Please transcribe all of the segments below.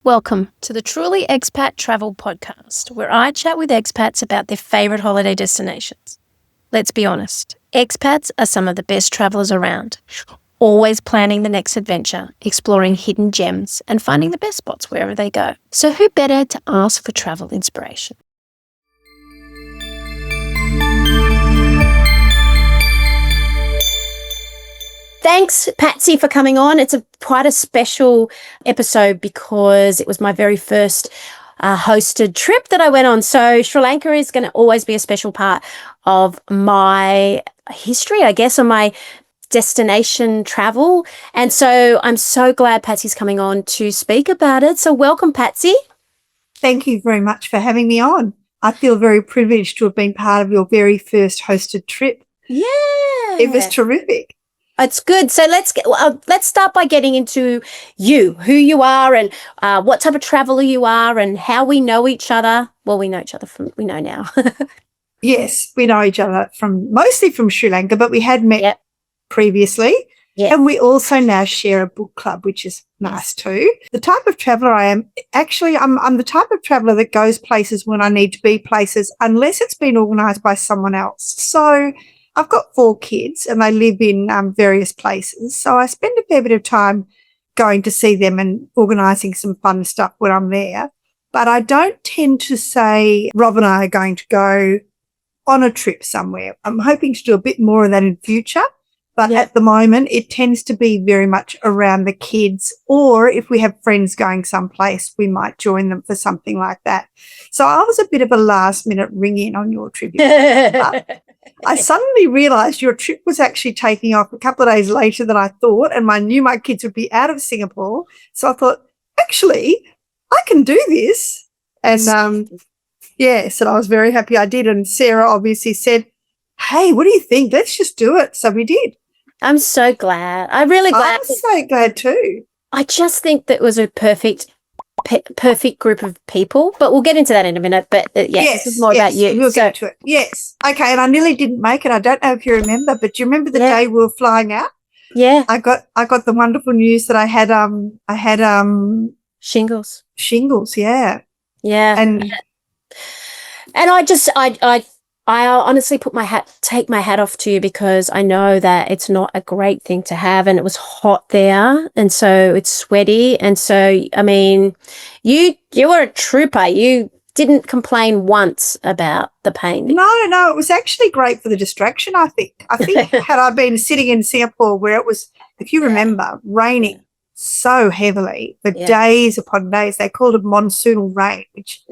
Welcome to the Truly Expat Travel Podcast, where I chat with expats about their favourite holiday destinations. Let's be honest, expats are some of the best travellers around, always planning the next adventure, exploring hidden gems, and finding the best spots wherever they go. So who better to ask for travel inspiration? Thanks, Patsy, for coming on. It's quite a special episode because it was my very first hosted trip that I went on. So Sri Lanka is going to always be a special part of my history, I guess, or my destination travel. And so I'm so glad Patsy's coming on to speak about it. So welcome, Patsy. Thank you very much for having me on. I feel very privileged to have been part of your very first hosted trip. Yeah. It was terrific. It's good. So let's start by getting into you, who you are, and what type of traveller you are, and how we know each other. Well, we know each other we know now. Yes, we know each other mostly from Sri Lanka, but we had met previously. Yep. And we also now share a book club, which is nice too. The type of traveller I am, actually, I'm the type of traveller that goes places when I need to be places, unless it's been organised by someone else. So I've got 4 kids and they live in various places. So I spend a fair bit of time going to see them and organising some fun stuff when I'm there. But I don't tend to say, Rob and I are going to go on a trip somewhere. I'm hoping to do a bit more of that in future. But at the moment, it tends to be very much around the kids, or if we have friends going someplace, we might join them for something like that. So I was a bit of a last-minute ring-in on your trip. I suddenly realised your trip was actually taking off a couple of days later than I thought, and I knew my kids would be out of Singapore. So I thought, actually, I can do this. And, yes, and I was very happy I did. And Sarah obviously said, hey, what do you think? Let's just do it. So we did. I'm so glad. I'm really glad. I'm so glad too. I just think that was a perfect group of people, but we'll get into that in a minute. But this is more about you. We'll get to it. Yes. Okay. And I nearly didn't make it. I don't know if you remember, but do you remember the day we were flying out? Yeah. I got the wonderful news that I had shingles. Shingles. Yeah. Yeah. And I honestly take my hat off to you, because I know that it's not a great thing to have, and it was hot there, and so it's sweaty, and so I mean, you were a trooper. You didn't complain once about the pain. No, it was actually great for the distraction. I think had I been sitting in Singapore where it was, if you remember, raining so heavily for days upon days, they called it monsoonal rain, which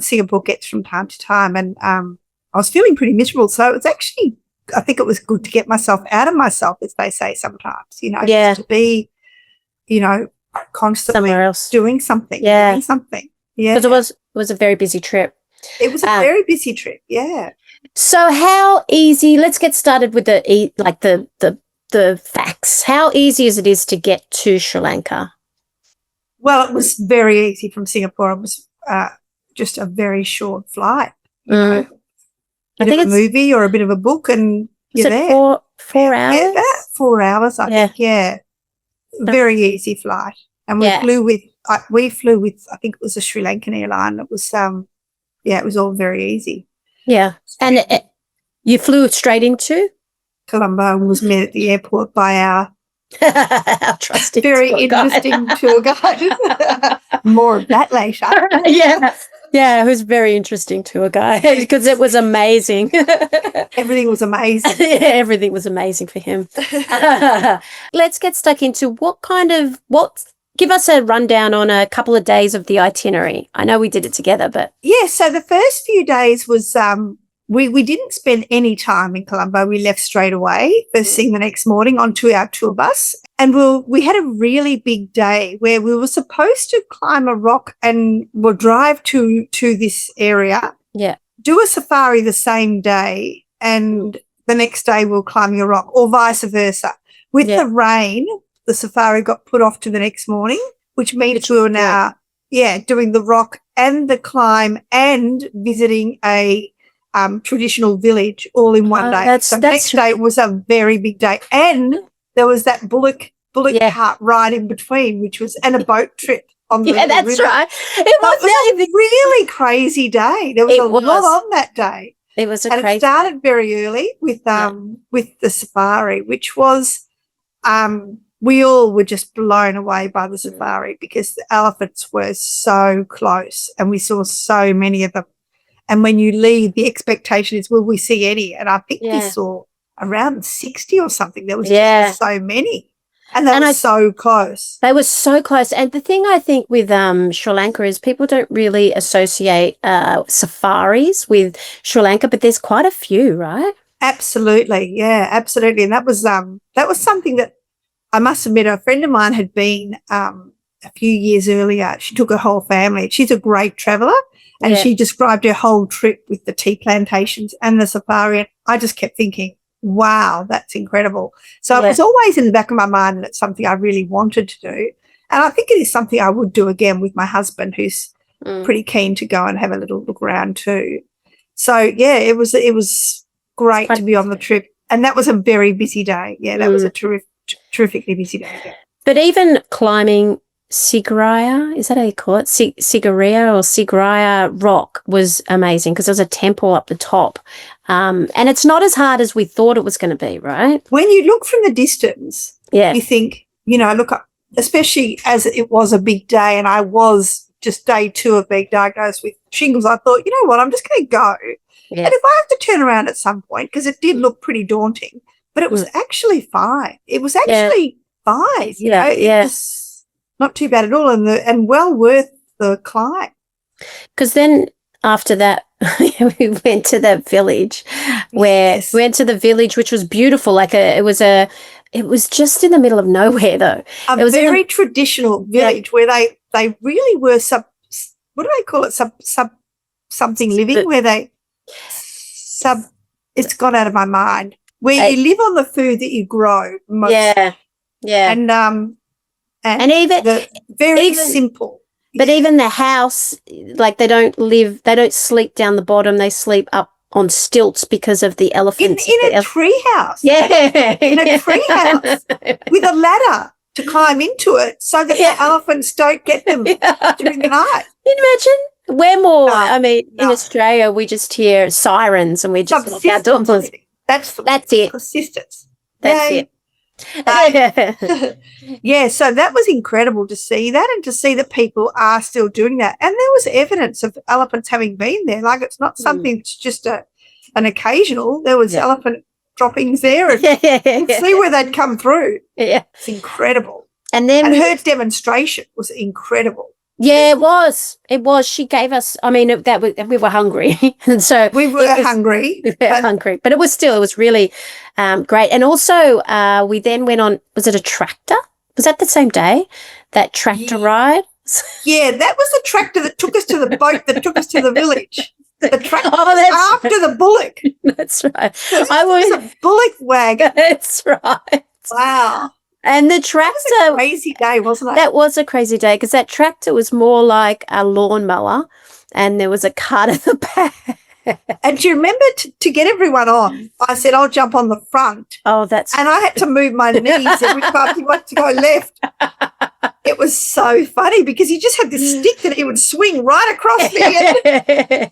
Singapore gets from time to time, and I was feeling pretty miserable. So it's actually, I think it was good to get myself out of myself, as they say sometimes, just to be, constantly somewhere else doing something. Yeah. Doing something. Yeah. Because it was a very busy trip. It was a very busy trip. Yeah. So how easy, let's get started with the facts. How easy is it to get to Sri Lanka? Well, it was very easy from Singapore. It was just a very short flight. I think it's a movie or a bit of a book, and you're there. 4 hours? Yeah, about 4 hours, I think. Yeah, very easy flight. And we flew with, I think it was a Sri Lankan airline. It was, it was all very easy. Yeah, and you flew straight into Colombo and was met at the airport by our trusting very interesting tour guide. More of that later. Yeah, it was very interesting tour guide, because it was amazing. Everything was amazing. Everything was amazing for him. Let's get stuck into give us a rundown on a couple of days of the itinerary. I know we did it together, but. Yeah, so the first few days was, we didn't spend any time in Colombo. We left straight away, first thing the next morning, onto our tour bus. And we had a really big day where we were supposed to climb a rock and we'll drive to this area. Yeah. Do a safari the same day, and the next day we're climbing a rock, or vice versa. With the rain, the safari got put off to the next morning, which means we were now, doing the rock and the climb and visiting a traditional village all in one day. So next day was a very big day. And there was that bullock cart ride in between, which was, and a boat trip. on the Yeah, that's river. right. It It was was a really crazy day. There was It a was. lot on that day. It was a And it crazy. started very early with the safari, which was we all were just blown away by the safari because the elephants were so close and we saw so many of them. And when you leave, the expectation is, will we see any? And I think we saw around 60 or something. There was just so many. And they were so close. They were so close. And the thing I think with Sri Lanka is people don't really associate safaris with Sri Lanka, but there's quite a few, right? Absolutely. Yeah, absolutely. And that was something that I must admit a friend of mine had been a few years earlier. She took her whole family. She's a great traveller and she described her whole trip with the tea plantations and the safari. And I just kept thinking, wow, that's incredible. So it was always in the back of my mind that it's something I really wanted to do. And I think it is something I would do again with my husband, who's pretty keen to go and have a little look around too. So, yeah, it was great to be on the trip. And that was a very busy day. Yeah, that was a terrifically busy day. Yeah. But even climbing Sigiriya, is that how you call it? Sigiriya Rock was amazing because there's a temple up the top. And it's not as hard as we thought it was going to be, right? When you look from the distance, you think, look up, especially as it was a big day and I was just day 2 of being diagnosed with shingles, I thought, you know what, I'm just going to go. Yeah. And if I have to turn around at some point, because it did look pretty daunting, but it was actually fine. It was actually fine. It was not too bad at all and well worth the climb. Because then after that, we went to the village which was beautiful. Like it was just in the middle of nowhere though. It was a very traditional village where they really were what do they call it? Something living where they it's gone out of my mind. Where you live on the food that you grow most. Yeah. And even very simple. But even the house, like they don't sleep down the bottom, they sleep up on stilts because of the elephants. In a tree house. Yeah. In a tree house with a ladder to climb into it so that the elephants don't get them during the night. Can you imagine? We're more, in Australia, we just hear sirens and we just walk outdoors. That's it. Persistence. That's it. Yeah, so that was incredible to see that and to see that people are still doing that. And there was evidence of elephants having been there. Like it's not something that's just an occasional. There was elephant droppings there and see where they'd come through. Yeah. It's incredible. And her demonstration was incredible. Yeah, it was. It was. She gave us. I mean, we were hungry, and so we were hungry. But it was really great. And also, we then went on. Was it a tractor? Was that the same day? That tractor ride? Yeah, that was the tractor that took us to the boat that took us to the village. The tractor after the bullock. That's right. I was a bullock wagon. That's right. Wow. And the tractor was a crazy day, wasn't it? That was a crazy day because that tractor was more like a lawnmower and there was a cart at the back. And do you remember to get everyone on, I said, I'll jump on the front. Oh, and I had to move my knees every time he wanted to go left. It was so funny because he just had this stick that he would swing right across me.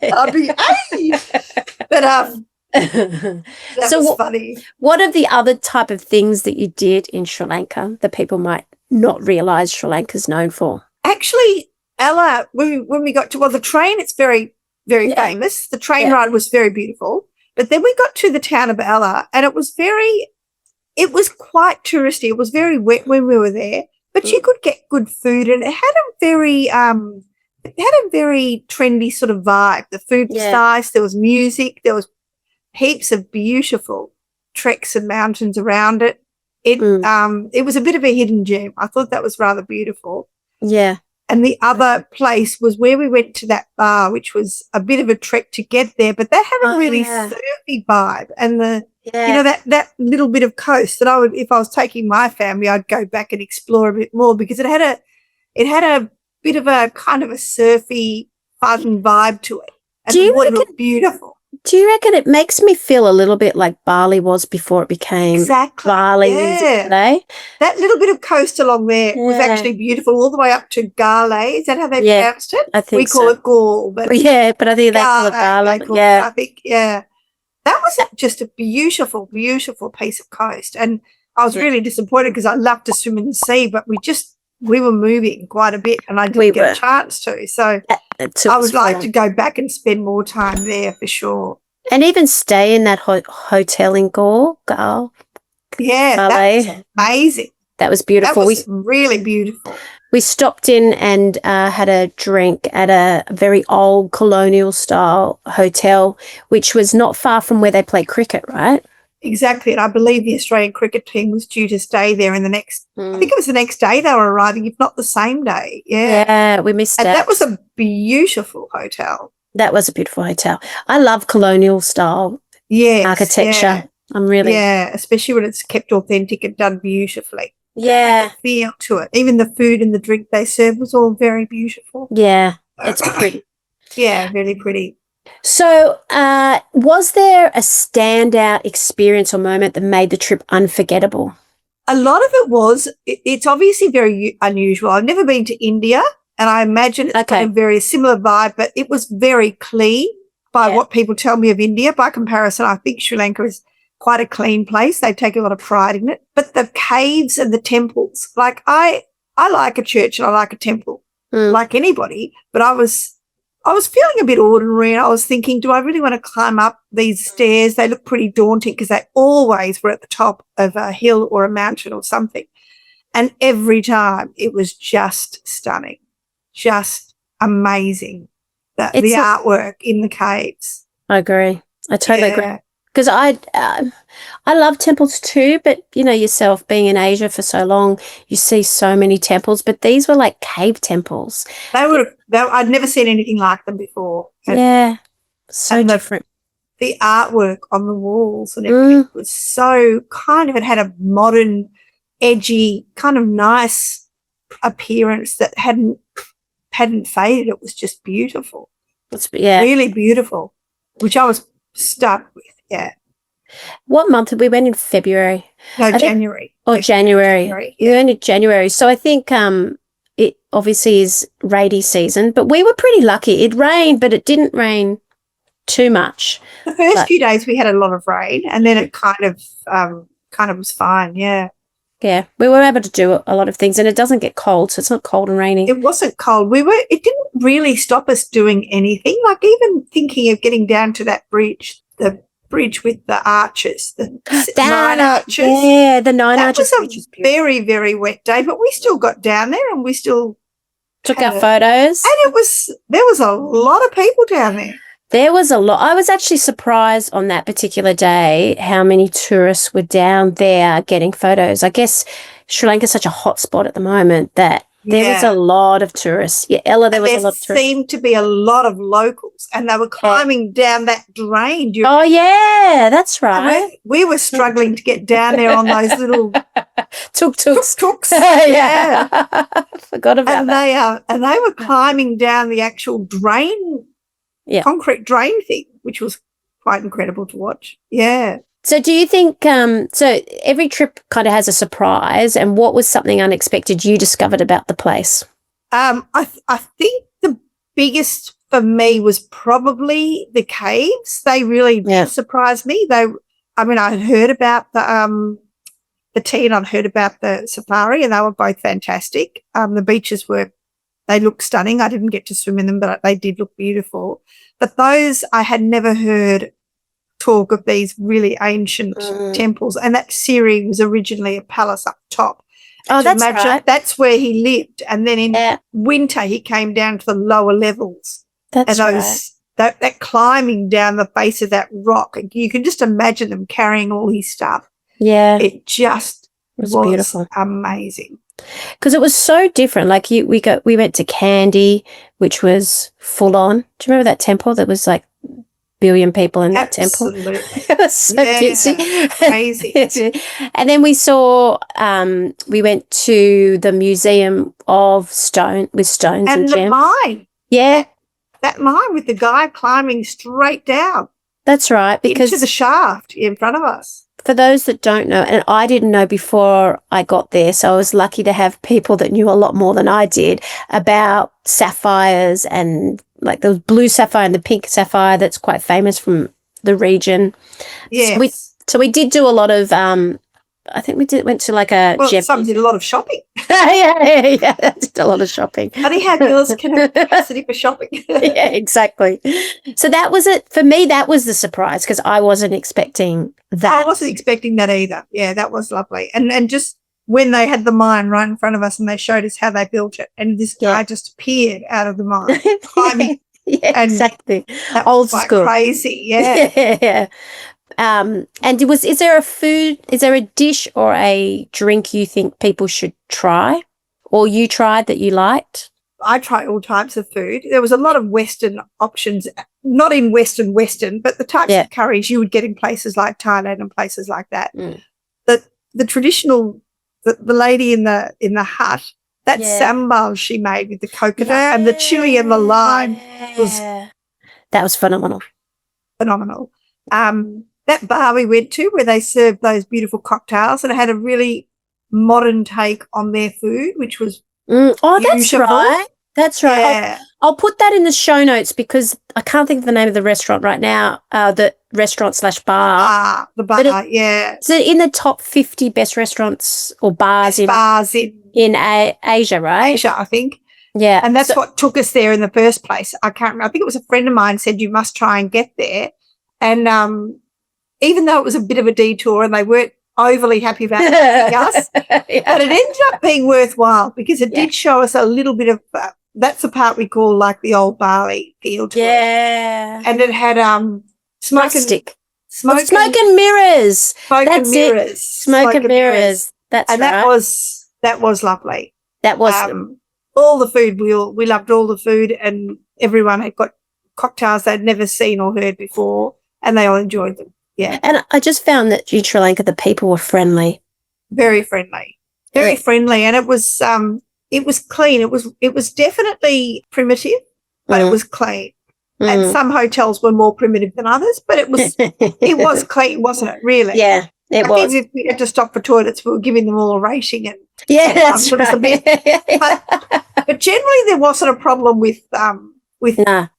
And I'd be, hey! But that was funny. What are the other type of things that you did in Sri Lanka that people might not realise Sri Lanka's known for? Actually, Ella, when we got to, the train, it's very, very famous. The train ride was very beautiful. But then we got to the town of Ella and it was quite touristy. It was very wet when we were there, but you could get good food and it had a very trendy sort of vibe. The food was nice. There was music. There was heaps of beautiful treks and mountains around it. It was a bit of a hidden gem. I thought that was rather beautiful. Yeah. And the other place was where we went to that bar, which was a bit of a trek to get there, but that had a really surfy vibe. And that little bit of coast that if I was taking my family, I'd go back and explore a bit more because it had a bit of a kind of a surfy, fun vibe to it. And it looked beautiful. Do you reckon it makes me feel a little bit like Bali was before it became Exactly. Bali is today? That little bit of coast along there was Yeah. actually beautiful, all the way up to Gale. Is that how they Yeah, pronounced it? I think We call so. it Gaul, but Yeah, but I think they call it Gale, Bali. they call it, Yeah. I think, yeah. That was just a beautiful, beautiful piece of coast. And I was really disappointed because I love to swim in the sea, but we were moving quite a bit and I didn't get a chance to. So I would like to go back and spend more time there for sure. And even stay in that hotel in Gaul. Yeah, that was amazing. That was beautiful. That was really beautiful. We stopped in and had a drink at a very old colonial style hotel, which was not far from where they play cricket, right? Exactly. And I believe the Australian cricket team was due to stay there in the next, I think it was the next day they were arriving, if not the same day. Yeah. Yeah, we missed it. And that was a beautiful hotel. That was a beautiful hotel. I love colonial style architecture. Yeah, especially when it's kept authentic and done beautifully. Yeah. Feel to it. Even the food and the drink they served was all very beautiful. Yeah, it's pretty. Yeah, really pretty. So was there a standout experience or moment that made the trip unforgettable? A lot of it was, it's obviously very unusual. I've never been to India, and I imagine it's got a very similar vibe, but it was very clean by what people tell me of India. By comparison, I think Sri Lanka is quite a clean place. They take a lot of pride in it. But the caves and the temples, like I like a church and I like a temple, like anybody, but I was feeling a bit ordinary, and I was thinking, do I really want to climb up these stairs? They look pretty daunting because they always were at the top of a hill or a mountain or something. And every time it was just stunning, just amazing. The artwork in the caves. I agree. I totally agree. Because I love temples too, but you know yourself, being in Asia for so long, you see so many temples, but these were like cave temples. I'd never seen anything like them before. So different. The artwork on the walls and everything was so it had a modern, edgy, kind of nice appearance that hadn't faded. It was just beautiful. Really beautiful, which I was stuck with. Yeah. What month did we went in? February? No, January. January. You went in January. So I think it obviously is rainy season, but we were pretty lucky. It rained, but it didn't rain too much. The first few days we had a lot of rain, and then it kind of was fine. Yeah. Yeah, we were able to do a lot of things, and it doesn't get cold, so it's not cold and raining. It wasn't cold. It didn't really stop us doing anything. Like even thinking of getting down to that bridge, the bridge with the arches, the 9 arches. Yeah, the 9 arches. That was a very, very wet day, but we still got down there and we still took our photos. And there was a lot of people down there. There was a lot. I was actually surprised on that particular day how many tourists were down there getting photos. I guess Sri Lanka is such a hot spot at the moment that there was a lot of tourists. Yeah, Ella, there was a lot of tourists. There seemed to be a lot of locals, and they were climbing down that drain. Oh, yeah, that's right. We were struggling to get down there on those little tuk-tuks. Yeah. Forgot about that. And they were climbing down the actual drain, concrete drain thing, which was quite incredible to watch. Yeah. So do you think, so every trip kind of has a surprise, and what was something unexpected you discovered about the place? I think the biggest for me was probably the caves. They really surprised me. I heard about the tea and I'd heard about the safari, and they were both fantastic. The beaches they looked stunning. I didn't get to swim in them, but they did look beautiful. But those, I had never heard talk of these really ancient temples, and that Siri was originally a palace up top. Oh, that's right. That's where he lived, and then in winter he came down to the lower levels. That's right. That climbing down the face of that rock, you can just imagine them carrying all his stuff. Yeah, it just was beautiful, amazing. Because it was so different. Like we went to Kandy, which was full on. Do you remember that temple that was like billion people in that temple? It was so busy. Crazy. And then we saw we went to the museum of stones and and the gems. mine. Yeah. That mine with the guy climbing straight down. That's right. Because into the shaft in front of us. for those that don't know, and I didn't know before I got there, so I was lucky to have people that knew a lot more than I did about sapphires and like the blue sapphire and the pink sapphire that's quite famous from the region. Yes. So we did do a lot of I think went to like a some did a lot of shopping. yeah, did a lot of shopping. Funny how girls can have capacity for shopping. Yeah, exactly. So that was it. For me, that was the surprise because I wasn't expecting that. I wasn't expecting that either. Yeah, that was lovely. And just when they had the mine right in front of us and they showed us how they built it, and this guy just appeared out of the mine, climbing. Yeah, exactly. Old school. Crazy, yeah. Yeah. And is there a dish or a drink you think people should try or you tried that you liked? I tried all types of food. There was a lot of Western options, not in Western, but the types of curries you would get in places like Thailand and places like that. Mm. The traditional, the lady in the hut, that sambal she made with the coconut and the chili and the lime that was phenomenal. Phenomenal. That bar we went to where they served those beautiful cocktails and it had a really modern take on their food, which was oh, that's right. That's right. Yeah. I'll put that in the show notes because I can't think of the name of the restaurant right now. The restaurant / bar. The bar, yeah. It's in the top 50 best restaurants or bars in Asia, right? Asia, I think. Yeah. And that's what took us there in the first place. I can't remember. I think it was a friend of mine said you must try and get there. And even though it was a bit of a detour and they weren't overly happy about us, but it ended up being worthwhile because it did show us a little bit of that's the part we call like the old barley field. Yeah. And it had smoke and mirrors. Smoke and mirrors. Smoke and mirrors. That's and right. that was lovely. That was all the food. We loved all the food and everyone had got cocktails they'd never seen or heard before and they all enjoyed them. Yeah. And I just found that in Sri Lanka the people were friendly. Very friendly. Very friendly. And it was clean. It was definitely primitive, but it was clean. And some hotels were more primitive than others, but it was clean, wasn't it, really? Yeah, it was. Even if we had to stop for toilets, we were giving them all a rating and that's right. but generally there wasn't a problem with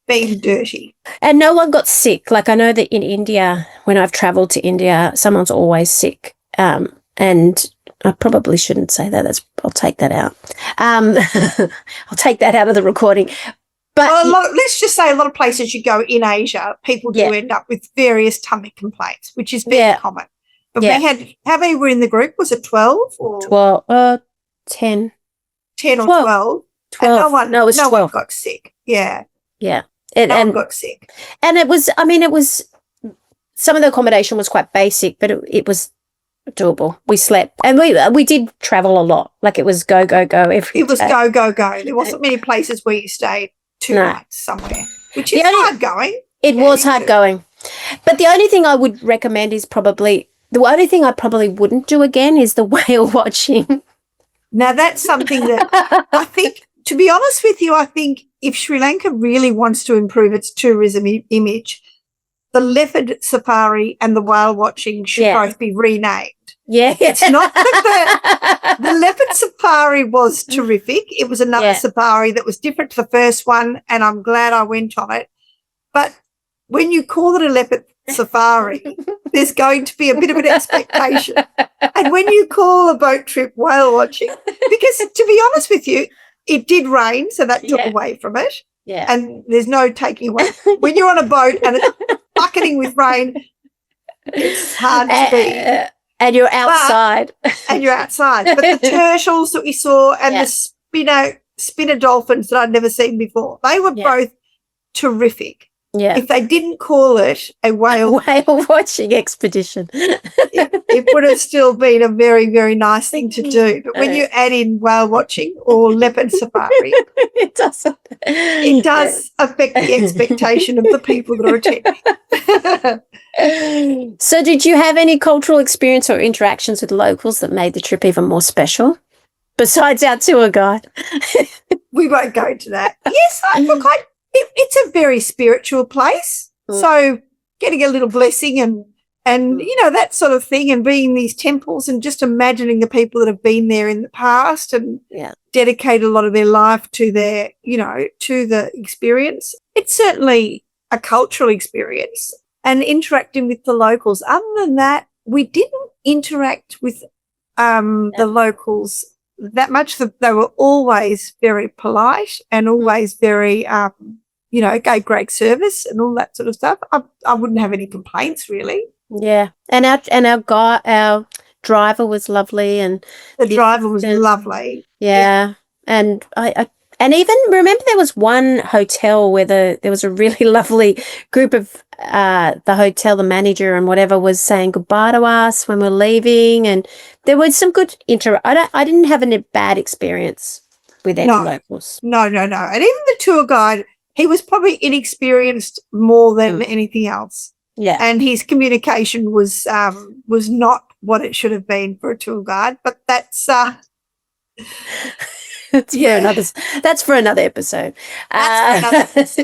being dirty. And no one got sick. Like I know that in India, when I've travelled to India, someone's always sick. And I probably shouldn't say that. I'll take that out. I'll take that out of the recording. But let's just say a lot of places you go in Asia, people do end up with various tummy complaints, which is very common. But we had, how many were in the group? Was it 12 or 12? 10. 10 or 12. 12. No, it was 12. No one got sick. Yeah. Yeah. No one got sick. And it was, some of the accommodation was quite basic, but it was doable. We slept and we did travel a lot. Like it was go every day. It was go. There wasn't many places where you stayed 2 nights somewhere, which is hard going. It was hard going. But the only thing I would recommend is the only thing I probably wouldn't do again is the whale watching. Now that's something that I think, to be honest with you, I think if Sri Lanka really wants to improve its tourism image, the leopard safari and the whale watching should both be renamed. Yeah. It's not that the leopard safari was terrific. It was another safari that was different to the first one, and I'm glad I went on it. But when you call it a leopard safari, there's going to be a bit of an expectation. And when you call a boat trip whale watching, because to be honest with you, it did rain, so that took away from it. Yeah. And there's no taking away. When you're on a boat and it's bucketing with rain, it's hard to be. And you're outside. But the turtles that we saw and the spinner dolphins that I'd never seen before, they were both terrific. Yeah. If they didn't call it a whale watching expedition, it would have still been a very, very nice thing to do. But when you add in whale watching or leopard safari, it does affect the expectation of the people that are attending. So did you have any cultural experience or interactions with locals that made the trip even more special? Besides our tour guide. We won't go into that. Yes, it's a very spiritual place. So getting a little blessing and that sort of thing, and being in these temples and just imagining the people that have been there in the past and dedicate a lot of their life to their, to the experience. It's certainly a cultural experience, and interacting with the locals. Other than that, we didn't interact with the locals that much. They were always very polite and always very, gave great service and all that sort of stuff. I wouldn't have any complaints, really. Yeah, and our driver was lovely, and the driver was lovely. Yeah, and and even remember there was one hotel where there was a really lovely group of the hotel, the manager and whatever was saying goodbye to us when we're leaving, and there was some good I didn't have a bad experience with any locals. No, and even the tour guide, he was probably inexperienced more than anything else. Yeah, and his communication was not what it should have been for a tour guide, but that's that's for another episode. That's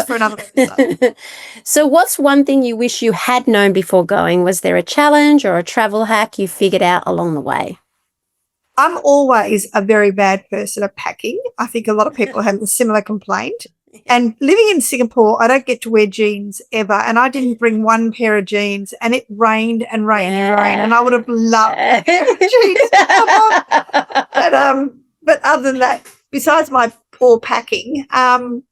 for another episode. So what's one thing you wish you had known before going? Was there a challenge or a travel hack you figured out along the way? I'm always a very bad person at packing. I think a lot of people have a similar complaint. And living in Singapore, I don't get to wear jeans ever, and I didn't bring one pair of jeans, and it rained and rained and rained, and I would have loved a pair of jeans. But other than that, besides my poor packing,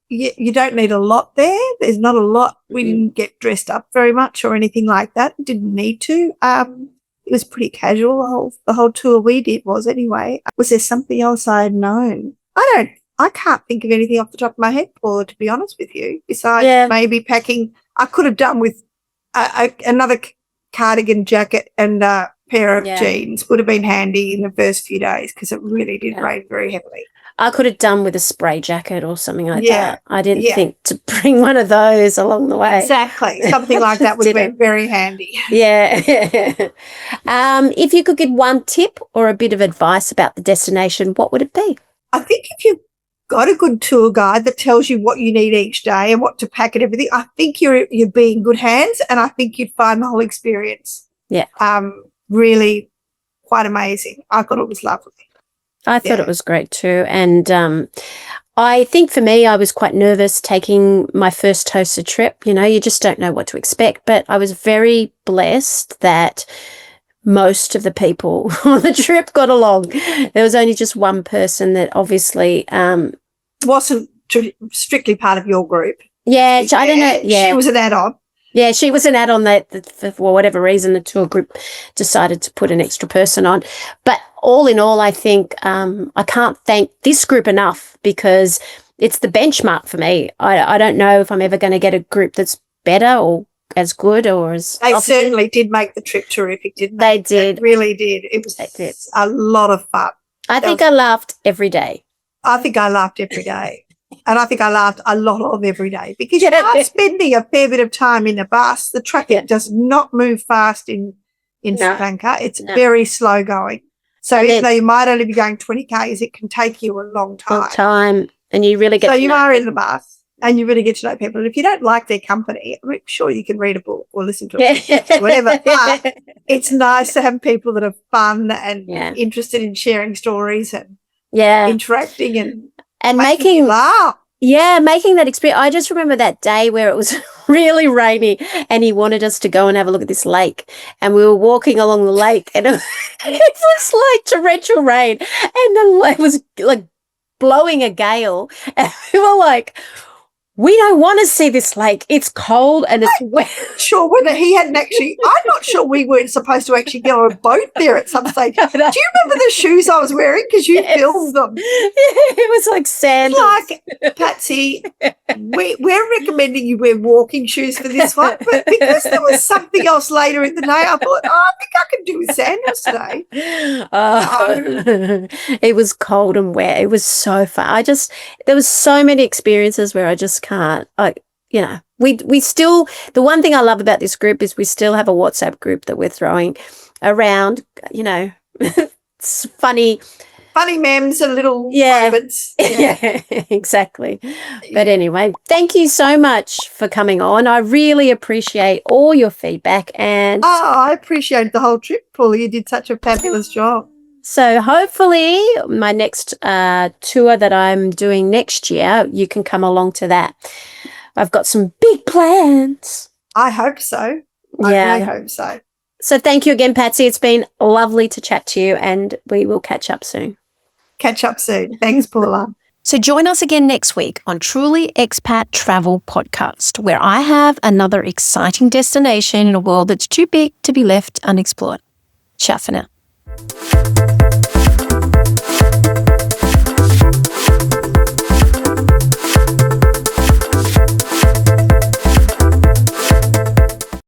you don't need a lot there. There's not a lot. We didn't get dressed up very much or anything like that. Didn't need to. It was pretty casual. The whole tour we did was anyway. Was there something else I had known? I can't think of anything off the top of my head, Paula, to be honest with you, besides maybe packing. I could have done with another cardigan jacket and a pair of jeans. Would have been handy in the first few days because it really did rain very heavily. I could have done with a spray jacket or something like that. I didn't think to bring one of those along the way. Exactly. Something like that would have been very handy. Yeah. If you could give one tip or a bit of advice about the destination, what would it be? I think if you got a good tour guide that tells you what you need each day and what to pack and everything, I think you're be in good hands, and I think you'd find the whole experience really quite amazing. I thought it was lovely. I thought it was great too, and I think for me, I was quite nervous taking my first hosted trip. You just don't know what to expect, but I was very blessed that most of the people on the trip got along. There was only just one person that obviously wasn't strictly part of your group. Yeah, I don't know. Yeah, she was an add-on. Yeah, she was an add-on that for whatever reason the tour group decided to put an extra person on. But all in all, I think I can't thank this group enough because it's the benchmark for me. I don't know if I'm ever going to get a group that's better or as good or as they certainly did make the trip terrific, didn't they? They did. They really did. It was a lot of fun. I think I laughed every day. I think I laughed every day. And I think I laughed a lot of every day because you are spending a fair bit of time in a bus. The traffic does not move fast in Sri Lanka. It's very slow going. So even though you might only be going 20 Ks, it can take you a long time. And you really get so you are in the bus. And you really get to know people. And if you don't like their company, I'm sure you can read a book or listen to a book, whatever. But it's nice to have people that are fun and interested in sharing stories and interacting and making you laugh. Yeah, making that experience. I just remember that day where it was really rainy and he wanted us to go and have a look at this lake. And we were walking along the lake and it was like torrential rain. And the lake was like blowing a gale. And we were like, we don't want to see this lake. It's cold and it's wet. Sure, whether he hadn't actually, I'm not sure we weren't supposed to actually get on a boat there at some stage. Do you remember the shoes I was wearing? Because you filmed them. It was like sandals. Like, Patsy, we're recommending you wear walking shoes for this one, but because there was something else later in the day, I thought, I think I can do with sandals today. It was cold and wet. It was so fun. There was so many experiences where I just can't, we still, the one thing I love about this group is we still have a WhatsApp group that we're throwing around, it's funny funny memes and little Yeah. moments. Yeah, exactly. But anyway, thank you so much for coming on. I really appreciate all your feedback. And I appreciate the whole trip, Paula. You did such a fabulous job. so hopefully my next tour that I'm doing next year, you can come along to that. I've got some big plans. I hope so. Yeah. I really hope so. So thank you again, Patsy. It's been lovely to chat to you, and we will catch up soon. Catch up soon. Thanks, Paula. So join us again next week on Truly Expat Travel Podcast, where I have another exciting destination in a world that's too big to be left unexplored. Ciao for now.